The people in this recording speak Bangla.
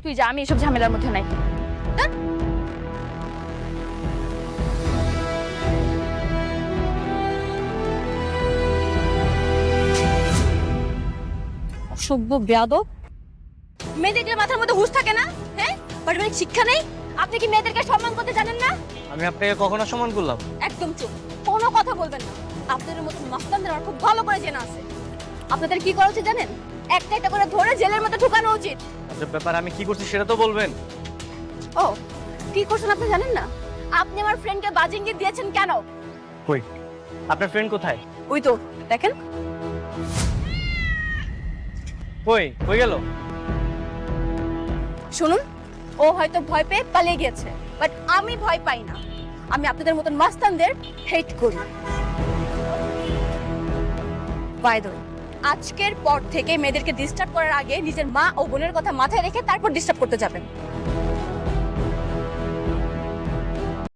তুই যা, আমি এসব ঝামেলার মধ্যে নাই। ধ্যাৎ। অসভ্য বেয়াদব। মেয়েদের মাথার মধ্যে হুঁশ থাকে না? হ্যাঁ, পারিবারিক শিক্ষা নেই? আপনি কি মেয়েদেরকে সম্মান করতে জানেন না? আমি আপনাকে কখনো সম্মান করলাম? একদম চুপ, কোনো কথা বলবেন না। আপনাদের মতো মাস্তানদের আমার খুব ভালো করে জানা আছে। আপনাদের কি করা উচিত জানেন? একটা একটা করে ধরে জেলের মধ্যে ঢুকানো উচিত। আপনার ব্যাপার আমি কি করছি সেটা তো বলবেন। ও, কি করছেন আপনি জানেন না? আপনি আমার ফ্রেন্ডকে বাজি ইঙ্গিত দিয়েছেন কেন? কই, আপনার ফ্রেন্ড কোথায়? ওই তো দেখেন। কই গেল? শুনুন, ও হয়তো ভয় পেয়ে পালিয়ে গেছে, বাট আমি ভয় পাই না। আমি আপনাদের মতন মাস্তানদের হেট করি। বাই দ্য ওয়ে, আজকের পর থেকে মেয়েদেরকে ডিস্টার্ব করার আগে নিজের মা ও বোনের কথা মাথায় রেখে তারপর ডিস্টার্ব করতে যাবেন।